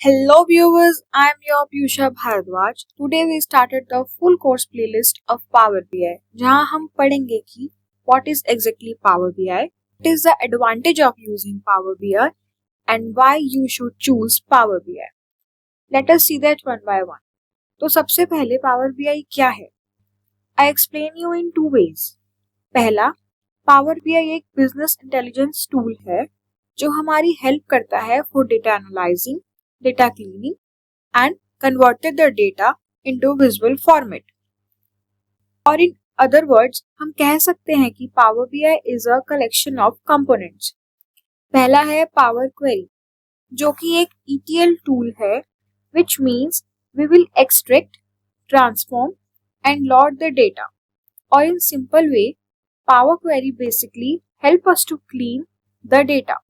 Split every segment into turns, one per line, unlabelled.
Hello viewers, I am your Piyusha Bhardwaj. Today we started the full course playlist of Power BI जहां हम पढ़ेंगे कि what is exactly Power BI, what is the advantage of using Power BI and why you should choose Power BI. Let us see that one by one. तो सबसे पहले Power BI क्या है? I explain you in two ways. पहला, Power BI एक business intelligence tool है जो हमारी हेल्प करता है for data analyzing, data cleaning and converted the data into visual format. और in other words हम कह सकते हैं कि Power BI is a collection of components. पहला है Power Query जो कि एक ETL tool है which means we will extract, transform and load the data. और in simple way Power Query basically help us to clean the data.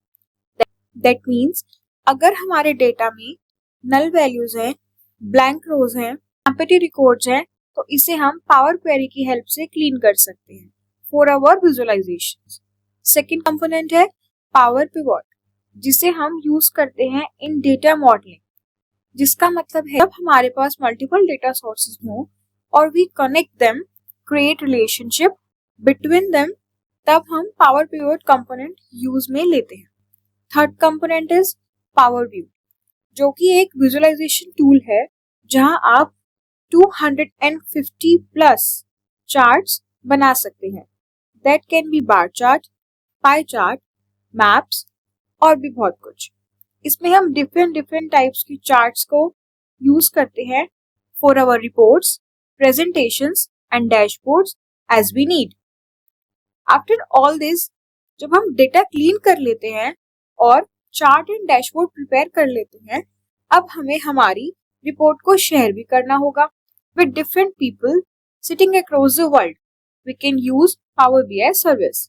That means अगर हमारे data में नल वैल्यूज हैं, blank रोज हैं, एम्प्टी रिकॉर्ड्स हैं, तो इसे हम पावर क्वेरी की हेल्प से क्लीन कर सकते हैं for our visualisation. Second component है पावर पिवट जिसे हम यूज करते हैं इन डेटा मॉडलिंग, जिसका मतलब है जब हमारे पास मल्टीपल डेटा सोर्सेज हों और we connect them, create relationship between them, तब हम पावर पिवट कंपोनेंट यूज में लेते हैं. Third component is power view जो कि एक विजुअलाइजेशन टूल है जहां आप 250 प्लस चार्ट्स बना सकते हैं. That can be bar chart, pie chart, maps और भी बहुत कुछ. इसमें हम डिफरेंट टाइप्स की चार्ट्स को यूज करते हैं for our reports, presentations and dashboards as we need. After all this, जब हम डेटा क्लीन कर लेते हैं और चार्ट एंड डैशबोर्ड प्रिपेयर कर लेते हैं, अब हमें हमारी रिपोर्ट को शेयर भी करना होगा with different people sitting across the world. We can use power BI service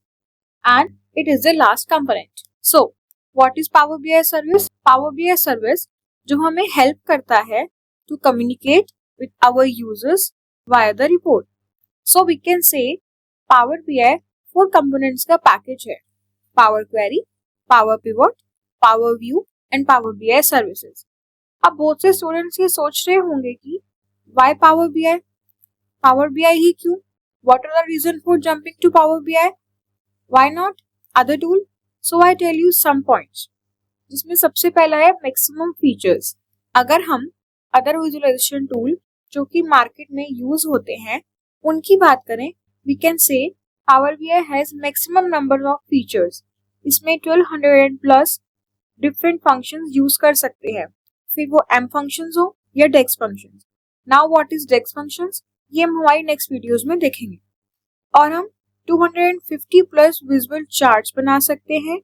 and it is the last component. So what is power BI service? Power BI service जो हमें हेल्प करता है to communicate with our users via the report. So we can say power BI 4 components का package है: power query, power pivot, power view and power BI services. अब बहुत से students ये सोच रहे होंगे कि why Power BI, Power BI ही क्यों, what are the reason for jumping to Power BI, why not other tool? So I tell you some points, जिसमें सबसे पहला है मैक्सिमम फीचर्स. अगर हम अदर विजुअलाइजेशन टूल जो कि मार्केट में यूज होते हैं उनकी बात करें, we can say power BI has maximum number of features. इसमें 1200 प्लस डिफरेंट फंक्शंस यूज कर सकते हैं, फिर वो एम फंक्शंस हो या DAX functions. Now what is DAX functions, ये हम हमारी नेक्स्ट वीडियोस में देखेंगे. और हम 250 प्लस विजुअल चार्ट्स बना सकते हैं.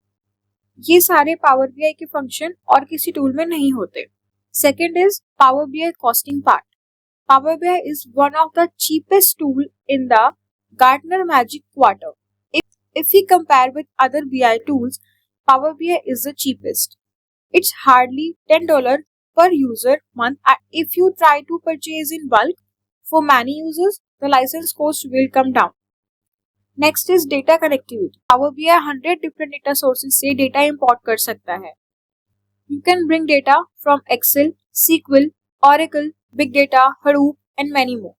ये सारे पावर बीआई के फंक्शन और किसी टूल में नहीं होते. Second is power BI costing part. Power BI is one of the cheapest tool in the Gartner magic quarter. If we compare with other BI tools, Power BI is the cheapest. It's hardly $10 per user month. If you try to purchase in bulk, for many users, the license cost will come down. Next is data connectivity. Power BI 100 different data sources से data import कर सकता है. You can bring data from Excel, SQL, Oracle, Big Data, Hadoop, and many more.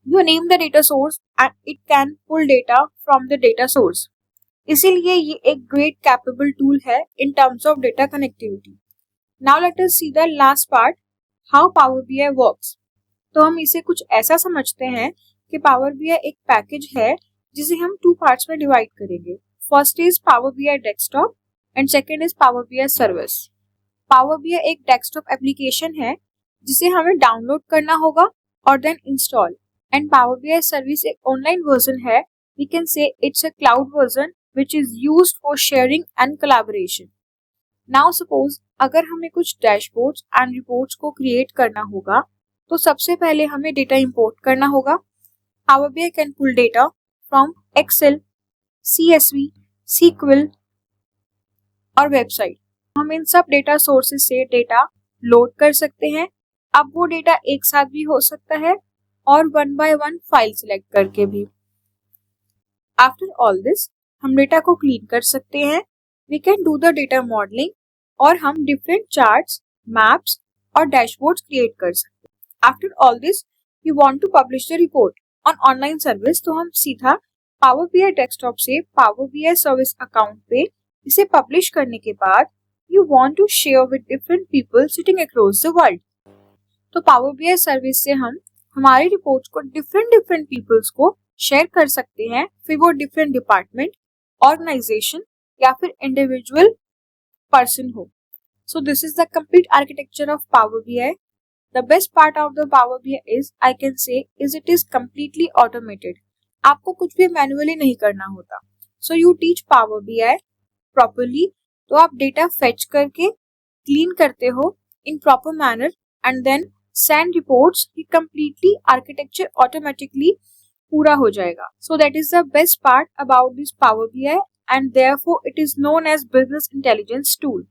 You name the data source and it can pull data from the data source. इसीलिए ये एक great capable tool है in terms of data connectivity. Now let us see the last part, how Power BI works. तो हम इसे कुछ ऐसा समझते हैं कि Power BI एक पैकेज है जिसे हम 2 पार्ट्स में डिवाइड करेंगे. First is Power BI desktop and second is Power BI service. Power BI एक डेस्कटॉप एप्लीकेशन है जिसे हमें डाउनलोड करना होगा और then install. And Power BI service एक ऑनलाइन वर्जन है. We can say it's a cloud version which is used for sharing and collaboration. Now suppose अगर हमें कुछ डैशबोर्ड्स एंड रिपोर्ट्स को क्रिएट करना होगा तो सबसे पहले हमें डेटा इंपोर्ट करना होगा. Power BI can pull data from Excel, CSV, SQL और वेबसाइट. हम इन सब डेटा सोर्सेज से डेटा लोड कर सकते हैं. अब वो डेटा एक साथ भी हो सकता है और 1 by 1 फाइल सिलेक्ट करके भी. आफ्टर ऑल दिस हम डेटा को क्लीन कर सकते हैं. We can do the data modelling और हम डिफरेंट चार्ट्स, मैप्स और डैशबोर्ड्स क्रिएट कर सकते हैं। After all this we want to publish the report on online service, तो हम सीधा पावर बीआई डेस्कटॉप से पावर बीआई सर्विस अकाउंट पे इसे पब्लिश करने के बाद you want to share with different people sitting across the world. तो पावर बीआई सर्विस से हम हमारी रिपोर्ट को डिफरेंट पीपल्स को शेयर कर सकते हैं, फिर वो डिफरेंट डिपार्टमेंट, ऑर्गेनाइजेशन या फिर इंडिविजुअल पर्सन हो। So this is the complete architecture of Power BI. The best part of the Power BI is, I can say, is it is completely automated. आपको कुछ भी मैन्युअली नहीं करना होता. So you teach Power BI properly. तो आप data fetch करके clean करते हो in proper manner and then send reports कि completely architecture automatically पूरा हो जाएगा. So that is the best part about this Power BI and therefore it is known as business intelligence tool.